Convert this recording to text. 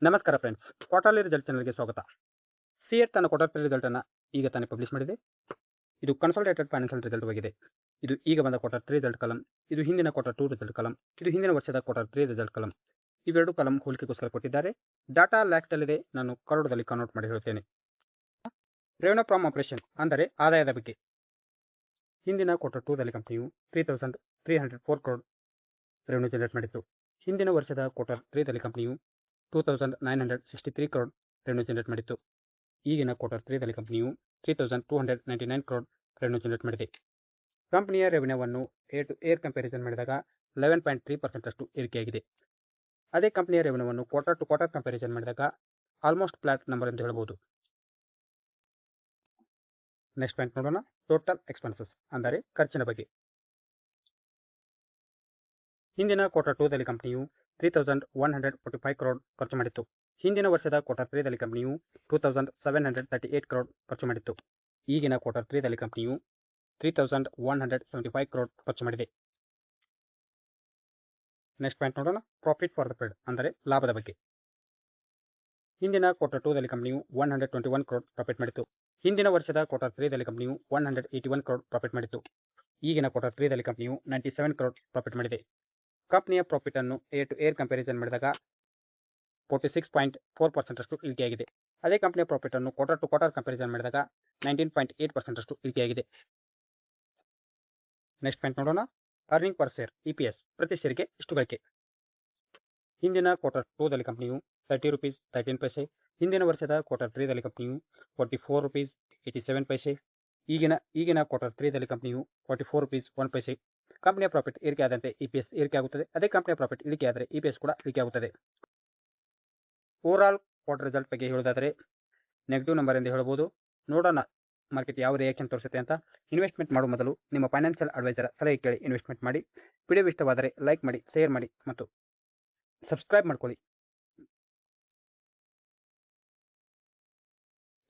ನಮಸ್ಕಾರ friends, quarterly result ಚಾನಲ್ಗೆ ಸ್ವಾಗತ. ಸಿಎಟ್ ತನ್ನ ಕ್ವಾರ್ಟರ್ಲಿ ರಿಸಲ್ಟ್ ಅನ್ನು ಈಗ ತಾನೇ ಪಬ್ಲಿಷ್ ಮಾಡಿದೆ. ಇದು ಕನ್ಸಾಲಿಡೇಟೆಡ್ ಫೈನಾನ್ಷಿಯಲ್ ರಿಸಲ್ಟ್ ಆಗಿದೆ. ಇದು ಈಗ ಬಂದ ಕ್ವಾರ್ಟರ್ 3 ರಿಸಲ್ಟ್ ಕಾಲಮ್, ಇದು ಹಿಂದಿನ ಕ್ವಾರ್ಟರ್ 2 ರಿಸಲ್ಟ್ ಕಾಲಮ್, ಇದು ಹಿಂದಿನ ವರ್ಷದ ಕ್ವಾರ್ಟರ್ 3 ರಿಸಲ್ಟ್ ಕಾಲಮ್. ಇವೆರಡು ಕಾಲಮ್ ಹೋಲಿಕೆಗೋಸ್ಕರ ಕೊಟ್ಟಿದ್ದಾರೆ. ಡಾಟಾ ಲ್ಯಾಕ್ಟಲ್ಲಿದೆ, ನಾನು ಕನ್ನಡದಲ್ಲಿ ಕನ್ವರ್ಟ್ ಮಾಡಿ ಹೇಳುತ್ತೇನೆ. ರೆವೆನ್ಯೂ ಫ್ರಮ್ ಆಪರೇಷನ್ ಅಂದರೆ ಆದಾಯದ ಬಗ್ಗೆ. ಹಿಂದಿನ ಕ್ವಾರ್ಟರ್ 2 ರಲ್ಲಿ ಕಂಪನಿಯು 3,304 crore ರೆವೆನ್ಯೂ ಜನರೇಟ್ ಮಾಡಿತ್ತು. ಹಿಂದಿನ ವರ್ಷದ ಕ್ವಾರ್ಟರ್ 3 ರಲ್ಲಿ ಕಂಪನಿಯು 2,963 crore ರೆವೆನ್ಯೂ ಜನರೇಟ್ ಮಾಡಿತ್ತು. ಈಗಿನ ಕ್ವಾರ್ಟರ್ 3 ರಲ್ಲಿ ಕಂಪನಿಯು 3,299 crore ರೆವೆನ್ಯೂ ಜನರೇಟ್ ಮಾಡಿದೆ. ಕಂಪನಿಯ ರೆವೆನ್ಯೂವನ್ನು ಏರ್ ಟು ಏರ್ ಕಂಪ್ಯಾರಿಸನ್ ಮಾಡಿದಾಗ 11.3% ಅಷ್ಟು ಏರಿಕೆಯಾಗಿದೆ. ಅದೇ ಕಂಪನಿಯ ರೆವೆನ್ಯೂವನ್ನು ಕ್ವಾರ್ಟರ್ ಟು ಕ್ವಾರ್ಟರ್ ಕಂಪ್ಯಾರಿಸನ್ ಮಾಡಿದಾಗ ಆಲ್ಮೋಸ್ಟ್ ಫ್ಲಾಟ್ ನಂಬರ್ ಎಂದು ಹೇಳಬಹುದು. ನೆಕ್ಸ್ಟ್ ಪಾಯಿಂಟ್ ನೋಡೋಣ, ಟೋಟಲ್ ಎಕ್ಸ್ಪೆನ್ಸಸ್ ಅಂದರೆ ಖರ್ಚಿನ ಬಗ್ಗೆ. ಹಿಂದಿನ ಕ್ವಾರ್ಟರ್ 2 ರಲ್ಲಿ ಕಂಪನಿಯು 3,145 crore ಖರ್ಚು ಮಾಡಿತ್ತು. ಹಿಂದಿನ ವರ್ಷದ ಕ್ವಾರ್ಟರ್ 3 ರಲ್ಲಿ ಕಂಪನಿಯು 2,738 crore ಖರ್ಚು ಮಾಡಿತ್ತು. ಈಗಿನ ಕ್ವಾರ್ಟರ್ 3 ರಲ್ಲಿ ಕಂಪನಿಯು 3,175 crore ಖರ್ಚು ಮಾಡಿದೆ. ನೆಕ್ಸ್ಟ್ ಪಾಯಿಂಟ್ ನೋಡೋಣ, ಪ್ರಾಫಿಟ್ ಫಾರ್ ದ ಪೀರಿಯಡ್ ಅಂದರೆ ಲಾಭದ ಬಗ್ಗೆ. ಹಿಂದಿನ ಕ್ವಾರ್ಟರ್ 2 ರಲ್ಲಿ ಕಂಪನಿಯು 121 crore ಪ್ರಾಫಿಟ್ ಮಾಡಿತ್ತು. ಹಿಂದಿನ ವರ್ಷದ ಕ್ವಾರ್ಟರ್ 3 ರಲ್ಲಿ ಕಂಪನಿಯು 181 crore ಪ್ರಾಫಿಟ್ ಮಾಡಿತ್ತು. ಈಗಿನ ಕ್ವಾರ್ಟರ್ 3 ರಲ್ಲಿ ಕಂಪನಿಯು 97 crore ಪ್ರಾಫಿಟ್ ಮಾಡಿದೆ. ಕಂಪನಿಯ ಪ್ರಾಫಿಟ್ ಅನ್ನು ಏರ್ ಟು ಏರ್ ಕಂಪ್ಯಾರಿಸನ್ ಮಾಡಿದಾಗ 46.4% ಅಷ್ಟು ಇಳಿಕೆಯಾಗಿದೆ. ಅದೇ ಕಂಪನಿಯ ಪ್ರಾಫಿಟ್ ಅನ್ನು ಕ್ವಾರ್ಟರ್ ಟು ಕ್ವಾರ್ಟರ್ ಕಂಪ್ಯಾರಿಸನ್ ಮಾಡಿದಾಗ 19.8% ಅಷ್ಟು ಇಳಿಕೆಯಾಗಿದೆ. ನೆಕ್ಸ್ಟ್ ಪಾಯಿಂಟ್ ನೋಡೋಣ, ಅರ್ನಿಂಗ್ ಪರ್ ಶೇರ್ EPS ಪ್ರತಿ ಶೇರಿಗೆ ಎಷ್ಟು ಗಳಿಕೆ. ಹಿಂದಿನ ಕ್ವಾರ್ಟರ್ 2 ರಲ್ಲಿ ಕಂಪನಿಯು 30 rupees 13 ಪೈಸೆ, ಹಿಂದಿನ ವರ್ಷದ ಕ್ವಾರ್ಟರ್ 3 ರಲ್ಲಿ ಕಂಪನಿಯು 44 rupees 87 ಪೈಸೆ, ಈಗಿನ ಕ್ವಾರ್ಟರ್ 3 ರಲ್ಲಿ ಕಂಪನಿಯು 44 rupees 1 ಪೈಸೆ. ಕಂಪನಿಯ ಪ್ರಾಫಿಟ್ ಏರಿಕೆಯಾದಂತೆ EPS ಏರಿಕೆಯಾಗುತ್ತದೆ. ಅದೇ ಕಂಪನಿಯ ಪ್ರಾಫಿಟ್ ಇಳಿಕೆಯಾದರೆ EPS ಕೂಡ ಇಳಿಕೆಯಾಗುತ್ತದೆ. ಓವರಾಲ್ ಕ್ವಾರ್ಟರ್ ರಿಸಲ್ಟ್ ಬಗ್ಗೆ ಹೇಳೋದಾದರೆ ನೆಗೆಟಿವ್ ನಂಬರ್ ಎಂದು ಹೇಳಬಹುದು. ನೋಡೋಣ ಮಾರ್ಕೆಟ್ ಯಾವ ರಿಯಾಕ್ಷನ್ ತೋರಿಸುತ್ತೆ ಅಂತ. ಇನ್ವೆಸ್ಟ್ಮೆಂಟ್ ಮಾಡುವ ಮೊದಲು ನಿಮ್ಮ ಫೈನಾನ್ಷಿಯಲ್ ಅಡ್ವೈಸರ್ ಸಲಹೆ ಕೇಳಿ ಇನ್ವೆಸ್ಟ್ಮೆಂಟ್ ಮಾಡಿ. ವಿಡಿಯೋ ಇಷ್ಟವಾದರೆ ಲೈಕ್ ಮಾಡಿ, ಶೇರ್ ಮಾಡಿ ಮತ್ತು ಸಬ್ಸ್ಕ್ರೈಬ್ ಮಾಡ್ಕೊಳ್ಳಿ.